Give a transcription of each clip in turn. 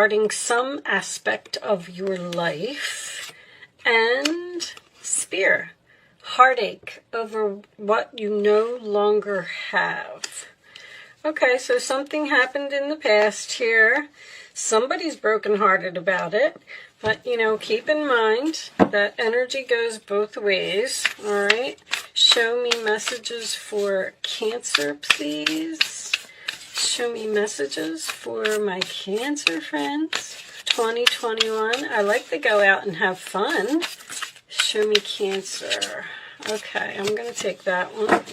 starting some aspect of your life. And Spear, heartache over what you no longer have. Okay, so something happened in the past here. Somebody's brokenhearted about it. But, you know, keep in mind that energy goes both ways. All right. Show me messages for Cancer, please. Show me messages for my Cancer friends. 2021. I like to go out and have fun. Show me Cancer. Okay, I'm going to take that one.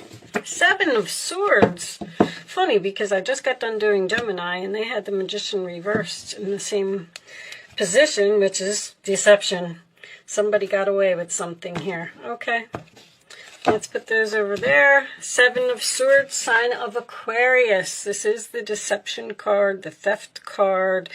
7 of Swords. Funny, because I just got done doing Gemini, and they had the Magician reversed in the same position, which is deception. Somebody got away with something here. Okay. Let's put those over there. 7 of Swords, sign of Aquarius. This is the deception card, the theft card,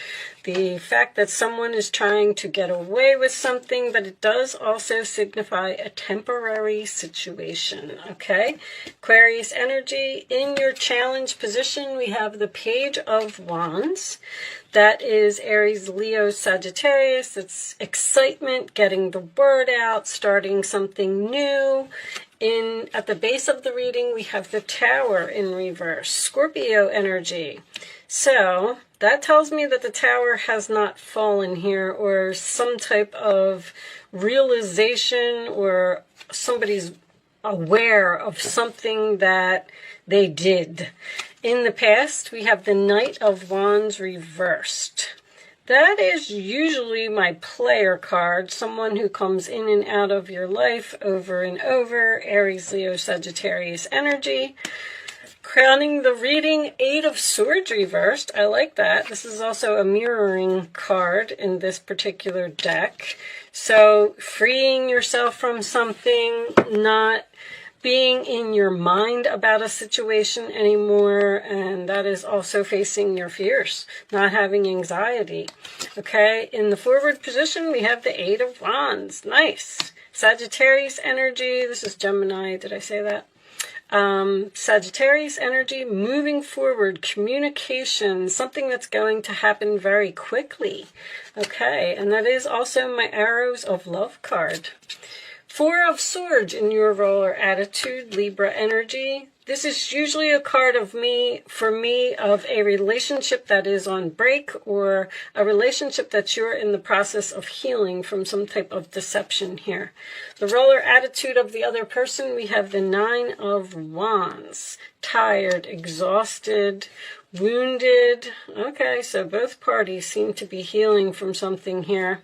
the fact that someone is trying to get away with something, but it does also signify a temporary situation, okay? Aquarius energy, in your challenge position, we have the Page of Wands. That is Aries, Leo, Sagittarius. It's excitement, getting the word out, starting something new. At the base of the reading, we have the Tower in reverse, Scorpio energy. So that tells me that the Tower has not fallen here, or some type of realization, or somebody's aware of something that they did. In the past, we have the Knight of Wands reversed. That is usually my player card, someone who comes in and out of your life over and over. Aries, Leo, Sagittarius energy. Crowning the reading, 8 of Swords reversed. I like that. This is also a mirroring card in this particular deck. So freeing yourself from something, not being in your mind about a situation anymore, and that is also facing your fears, not having anxiety. Okay, in the forward position, we have the 8 of Wands. Nice. Sagittarius energy. This is Gemini. Did I say that? Sagittarius energy, moving forward, communication, something that's going to happen very quickly. Okay, and that is also my Arrows of Love card. 4 of Swords in your role or attitude, Libra energy. This is usually a card of for me, of a relationship that is on break, or a relationship that you're in the process of healing from some type of deception here. The role or attitude of the other person, we have the 9 of Wands. Tired, exhausted, wounded. Okay, so both parties seem to be healing from something here.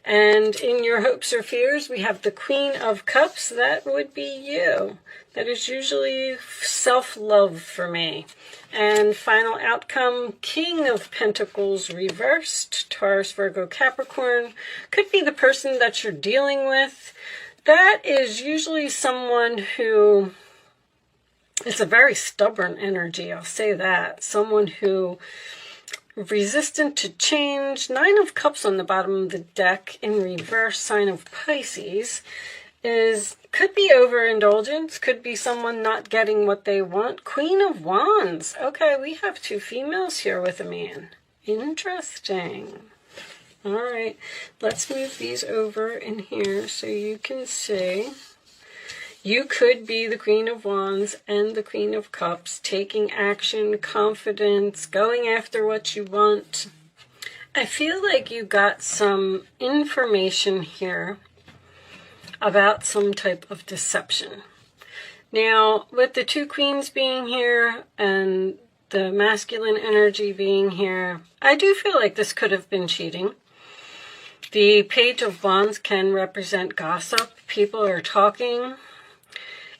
And in your hopes or fears, we have the Queen of Cups. That would be you. That is usually self-love for me. And final outcome, King of Pentacles reversed. Taurus, Virgo, Capricorn. Could be the person that you're dealing with. That is usually someone who... It's a very stubborn energy, I'll say that. Someone who... resistant to change. 9 of Cups on the bottom of the deck in reverse, sign of Pisces, could be overindulgence, could be someone not getting what they want. Queen of Wands. Okay, we have 2 females here with a man. Interesting. All right, let's move these over in here so you can see. You could be the Queen of Wands and the Queen of Cups, taking action, confidence, going after what you want. I feel like you got some information here about some type of deception. Now, with the 2 queens being here and the masculine energy being here, I do feel like this could have been cheating. The Page of Wands can represent gossip. People are talking.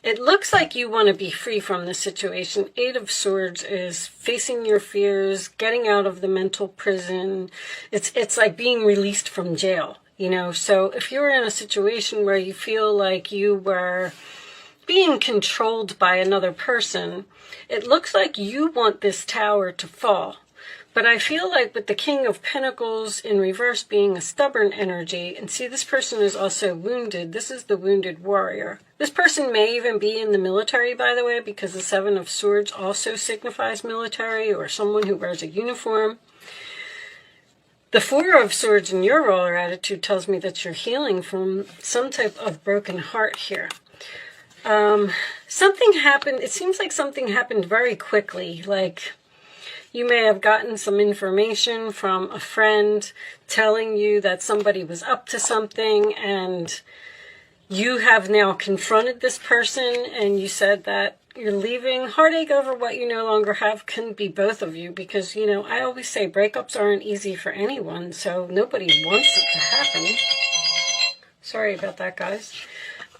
It looks like you want to be free from the situation. 8 of Swords is facing your fears, getting out of the mental prison. It's like being released from jail, you know. So if you're in a situation where you feel like you were being controlled by another person, it looks like you want this tower to fall. But I feel like with the King of Pentacles in reverse being a stubborn energy, and see, this person is also wounded. This is the wounded warrior. This person may even be in the military, by the way, because the 7 of Swords also signifies military or someone who wears a uniform. The Four of Swords in your roller attitude tells me that you're healing from some type of broken heart here. Something happened. It seems like something happened very quickly. Like you may have gotten some information from a friend telling you that somebody was up to something, and you have now confronted this person and you said that you're leaving. Heartache over what you no longer have can be both of you, because, you know, I always say breakups aren't easy for anyone, so nobody wants it to happen. Sorry about that, guys.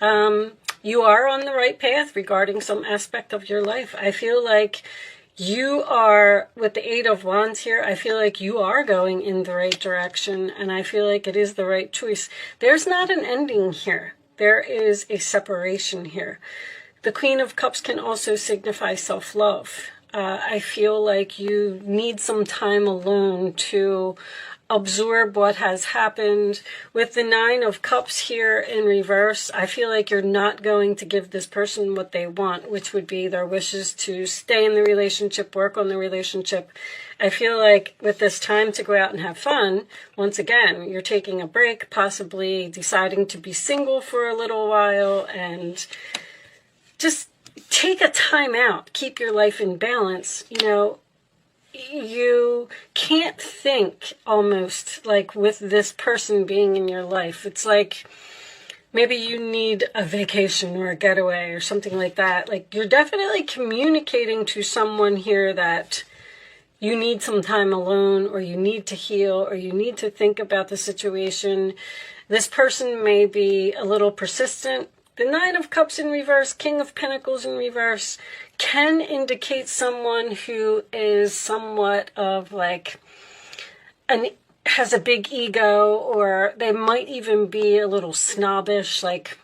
You are on the right path regarding some aspect of your life. I feel like you are, with the Eight of Wands here, I feel like you are going in the right direction, and I feel like it is the right choice. There's not an ending here. There is a separation here. The Queen of Cups can also signify self-love. I feel like you need some time alone to absorb what has happened. With the Nine of Cups here in reverse, I feel like you're not going to give this person what they want, which would be their wishes to stay in the relationship, work on the relationship. I feel like with this time to go out and have fun, once again, you're taking a break, possibly deciding to be single for a little while, and just take a time out. Keep your life in balance. You know, you can't think almost like with this person being in your life. It's like maybe you need a vacation or a getaway or something like that. Like you're definitely communicating to someone here that you need some time alone, or you need to heal, or you need to think about the situation. This person may be a little persistent. The Nine of Cups in reverse, King of Pentacles in reverse, can indicate someone who is somewhat of like, has a big ego, or they might even be a little snobbish, like,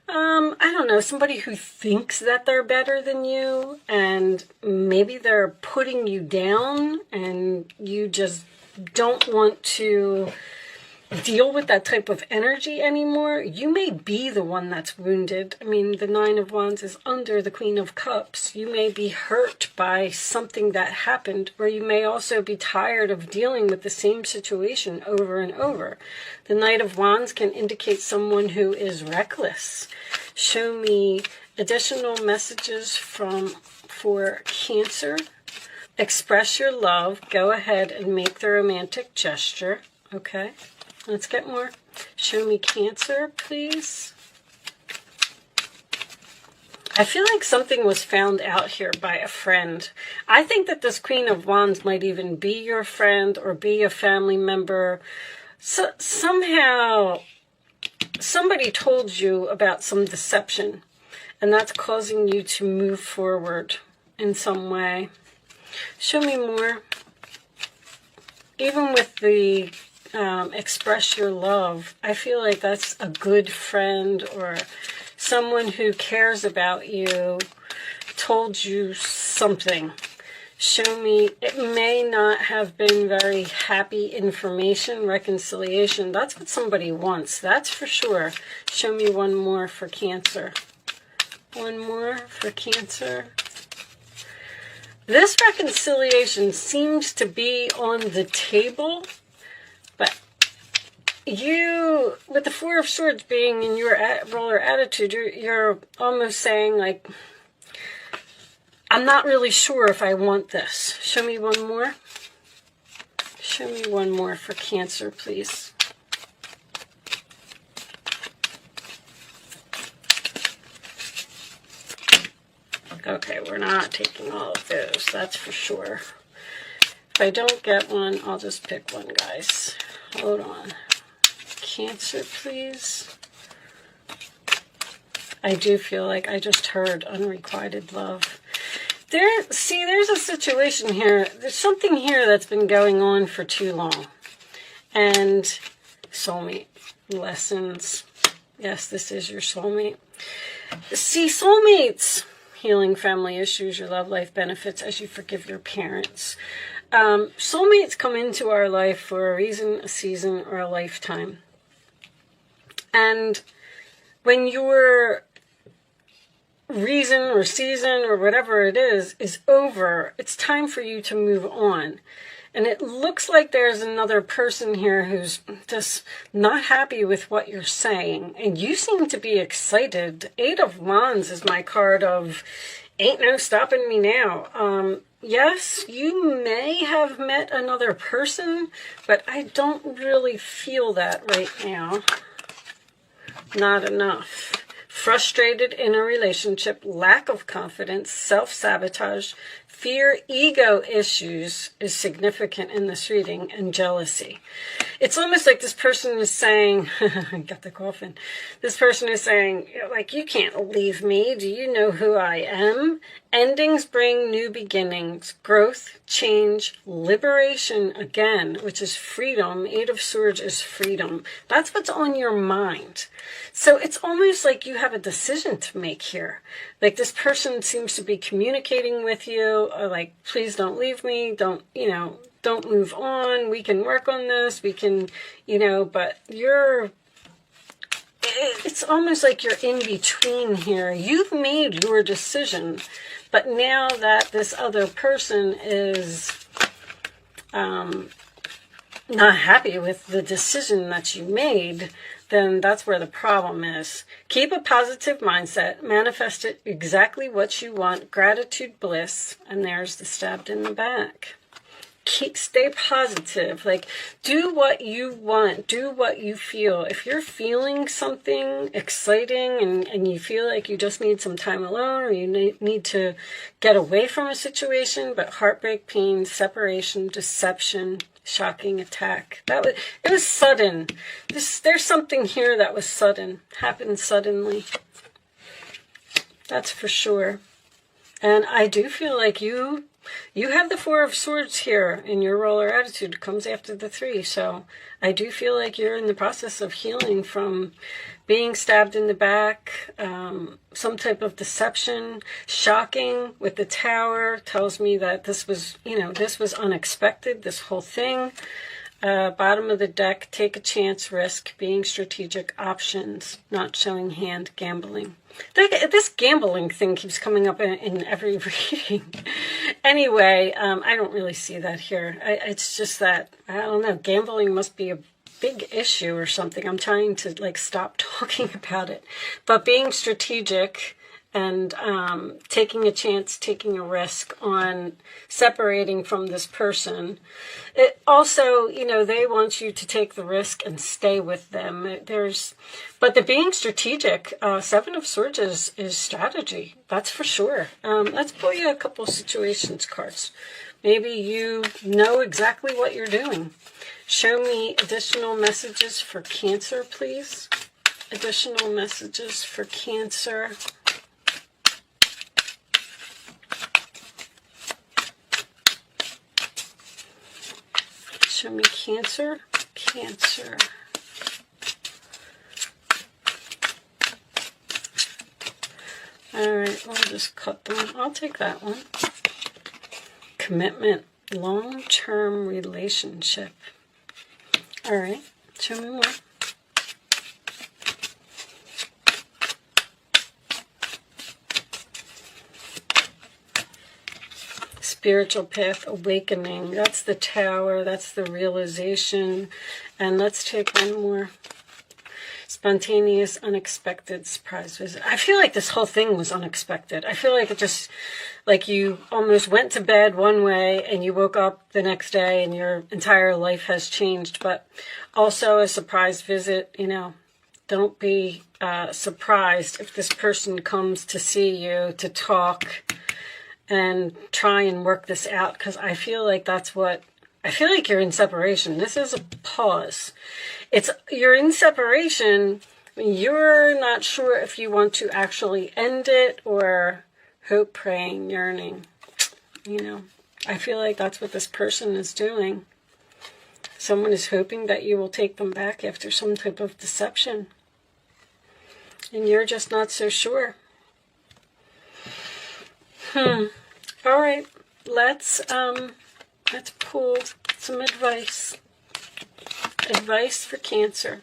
I don't know, somebody who thinks that they're better than you, and maybe they're putting you down, and you just don't want to deal with that type of energy anymore. You may be the one that's wounded. I mean, the Nine of Wands is under the Queen of Cups. You may be hurt by something that happened, or you may also be tired of dealing with the same situation over and over. The Knight of Wands can indicate someone who is reckless. Show me additional messages for Cancer. Express your love. Go ahead and make the romantic gesture. Okay. Let's get more. Show me Cancer, please. I feel like something was found out here by a friend. I think that this Queen of Wands might even be your friend or be a family member. So somehow somebody told you about some deception, and that's causing you to move forward in some way. Show me more. Even with the express your love, I feel like that's a good friend or someone who cares about you told you something. Show me, it may not have been very happy information, reconciliation. That's what somebody wants, that's for sure. Show me one more for Cancer. One more for Cancer. This reconciliation seems to be on the table, but you, with the Four of Swords being in your roller attitude, you're almost saying, like, I'm not really sure if I want this. Show me one more. Show me one more for Cancer, please. Okay, we're not taking all of those, that's for sure. If I don't get one, I'll just pick one, guys. Hold on. Cancer, please. I do feel like I just heard unrequited love. There's a situation here. There's something here that's been going on for too long. And soulmate lessons. Yes, this is your soulmate. See, soulmates, healing family issues, your love life benefits as you forgive your parents. Soulmates come into our life for a reason, a season, or a lifetime. And when your reason or season or whatever it is over, it's time for you to move on. And it looks like there's another person here who's just not happy with what you're saying. And you seem to be excited. 8 of Wands is my card of ain't no stopping me now. Yes, you may have met another person, but I don't really feel that right now. Not enough. Frustrated in a relationship, lack of confidence, self-sabotage, fear, ego issues is significant in this reading, and jealousy. It's almost like this person is saying, I got the coffin. This person is saying, like, you can't leave me. Do you know who I am? Endings bring new beginnings, growth, change, liberation again, which is freedom. 8 of Swords is freedom. That's what's on your mind. So it's almost like you have a decision to make here. Like this person seems to be communicating with you, like, please don't leave me, don't move on, we can work on this, we can, but it's almost like you're in between here. You've made your decision, but now that this other person is not happy with the decision that you made, then that's where the problem is. Keep a positive mindset, manifest it exactly what you want, gratitude, bliss, and there's the stabbed in the back. Stay positive, like do what you want, do what you feel. If you're feeling something exciting and you feel like you just need some time alone, or you need to get away from a situation, but heartbreak, pain, separation, deception, shocking attack, it was sudden. There's something here that was sudden, happened suddenly, that's for sure. And I do feel like you have the 4 of Swords here in your roller attitude. It comes after the 3. So I do feel like you're in the process of healing from being stabbed in the back, some type of deception, shocking with the Tower tells me that this was, this was unexpected, this whole thing. Bottom of the deck, take a chance, risk, being strategic, options, not showing hand, gambling. This gambling thing keeps coming up in every reading. Anyway, I don't really see that here. It's just that, I don't know, gambling must be a big issue or something. I'm trying to stop talking about it. But being strategic and taking a chance, taking a risk on separating from this person. It also, they want you to take the risk and stay with them. But the being strategic, 7 of Swords is strategy. That's for sure. Let's pull you a couple situations cards. Maybe you know exactly what you're doing. Show me additional messages for Cancer, please. Additional messages for Cancer. Show me Cancer. Cancer. All right, I'll just cut them. I'll take that one. Commitment. Long-term relationship. All right, show me more. Spiritual path, awakening. That's the Tower. That's the realization. And let's take one more. Spontaneous, unexpected, surprise visit. I feel like this whole thing was unexpected. I feel like it just, like you almost went to bed one way and you woke up the next day and your entire life has changed. But also a surprise visit, don't be surprised if this person comes to see you, to talk, and try and work this out, because I feel like I feel like you're in separation. This is a pause. You're in separation. You're not sure if you want to actually end it or hope, praying, yearning. I feel like that's what this person is doing. Someone is hoping that you will take them back after some type of deception. And you're just not so sure. All right, let's pull some advice. Advice for Cancer.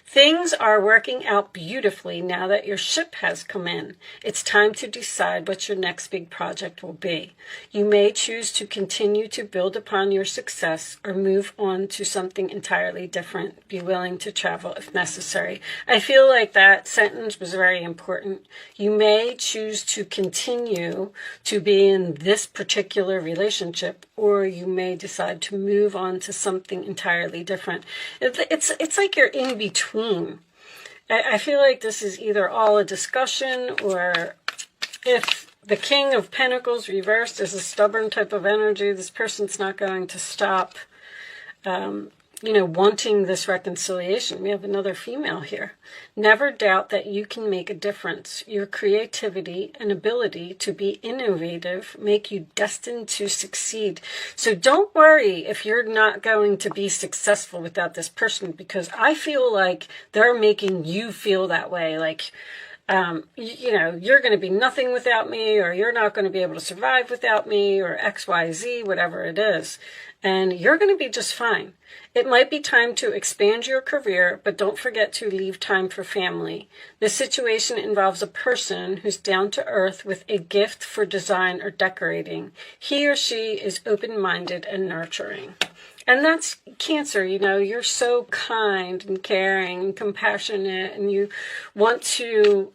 Things are working out beautifully now that your ship has come in. It's time to decide what your next big project will be. You may choose to continue to build upon your success or move on to something entirely different. Be willing to travel if necessary. I feel like that sentence was very important. You may choose to continue to be in this particular relationship, or you may decide to move on to something entirely different. It's like you're in between. I feel like this is either all a discussion, or if the King of Pentacles reversed is a stubborn type of energy, this person's not going to stop, wanting this reconciliation. We have another female here. Never doubt that you can make a difference. Your creativity and ability to be innovative make you destined to succeed. So don't worry if you're not going to be successful without this person, because I feel like they're making you feel that way. Like, you're going to be nothing without me, or you're not going to be able to survive without me, or X, Y, Z, whatever it is. And you're going to be just fine. It might be time to expand your career, but don't forget to leave time for family. This situation involves a person who's down to earth with a gift for design or decorating. He or she is open-minded and nurturing. And that's Cancer. You're so kind and caring and compassionate, and you want to,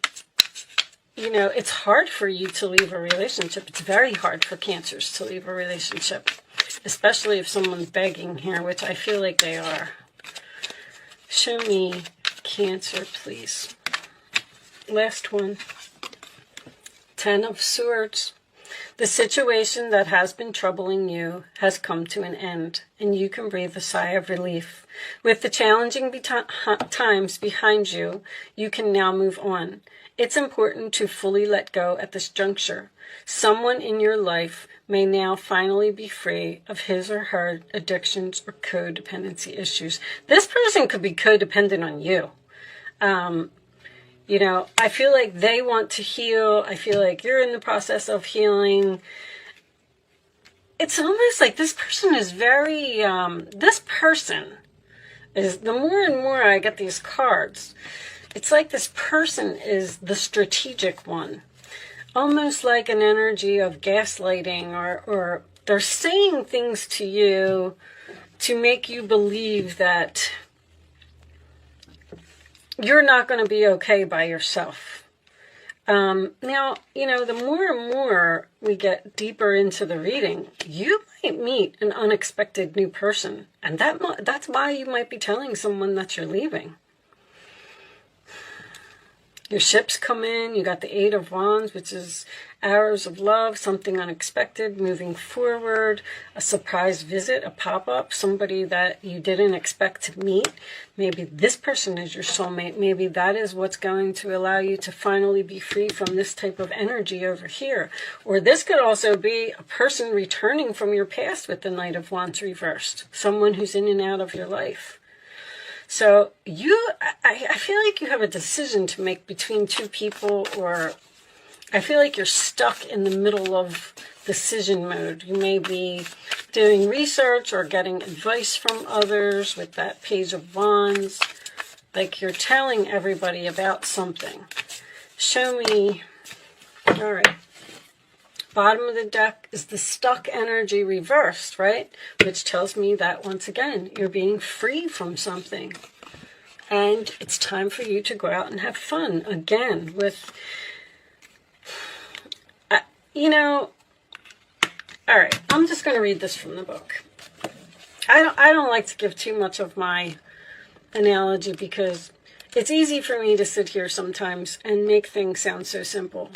it's hard for you to leave a relationship. It's very hard for Cancers to leave a relationship, especially if someone's begging here, which I feel like they are. Show me Cancer, please. Last one. 10 of Swords. The situation that has been troubling you has come to an end, and you can breathe a sigh of relief. With the challenging times behind you, you can now move on. It's important to fully let go at this juncture. Someone in your life may now finally be free of his or her addictions or codependency issues. This person could be codependent on you. I feel like they want to heal. I feel like you're in the process of healing. It's almost like this person is very, the more and more I get these cards, it's like this person is the strategic one. Almost like an energy of gaslighting, or they're saying things to you to make you believe that you're not going to be okay by yourself. Now, the more and more we get deeper into the reading, you might meet an unexpected new person. And that's why you might be telling someone that you're leaving. Your ships come in, you got the 8 of Wands, which is arrows of love, something unexpected, moving forward, a surprise visit, a pop-up, somebody that you didn't expect to meet. Maybe this person is your soulmate. Maybe that is what's going to allow you to finally be free from this type of energy over here. Or this could also be a person returning from your past with the Knight of Wands reversed, someone who's in and out of your life. So I feel like you have a decision to make between two people, or I feel like you're stuck in the middle of decision mode. You may be doing research or getting advice from others with that Page of Wands. Like you're telling everybody about something. Show me. All right. Bottom of the deck is the stuck energy reversed, right? Which tells me that, once again, you're being free from something. And it's time for you to go out and have fun again with, all right, I'm just going to read this from the book. I don't like to give too much of my analogy, because it's easy for me to sit here sometimes and make things sound so simple.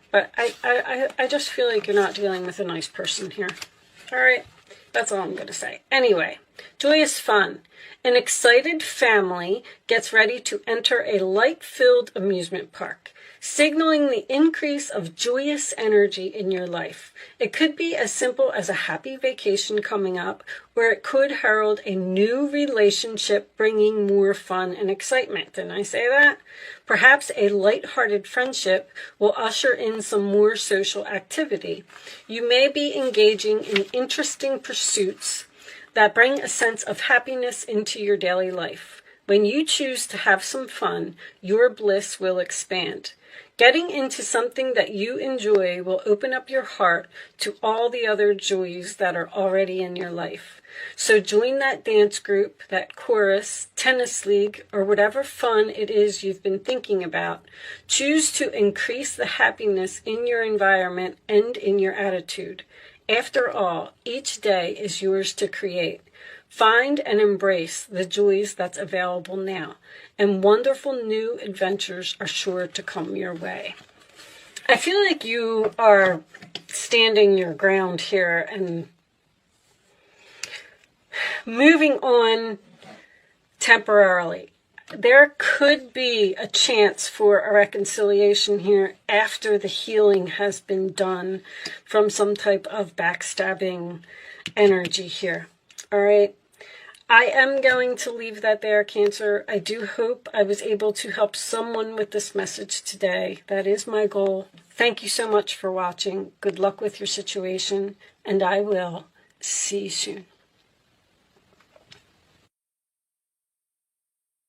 But I just feel like you're not dealing with a nice person here. All right, that's all I'm going to say. Anyway, joyous fun. An excited family gets ready to enter a light-filled amusement park, signaling the increase of joyous energy in your life. It could be as simple as a happy vacation coming up, or it could herald a new relationship bringing more fun and excitement. Didn't I say that? Perhaps a light-hearted friendship will usher in some more social activity. You may be engaging in interesting pursuits that bring a sense of happiness into your daily life. When you choose to have some fun, your bliss will expand. Getting into something that you enjoy will open up your heart to all the other joys that are already in your life. So join that dance group, that chorus, tennis league, or whatever fun it is you've been thinking about. Choose to increase the happiness in your environment and in your attitude. After all, each day is yours to create. Find and embrace the joys that's available now, and wonderful new adventures are sure to come your way. I feel like you are standing your ground here and moving on temporarily. There could be a chance for a reconciliation here after the healing has been done from some type of backstabbing energy here. All right. I am going to leave that there, Cancer. I do hope I was able to help someone with this message today. That is my goal. Thank you so much for watching. Good luck with your situation, and I will see you soon.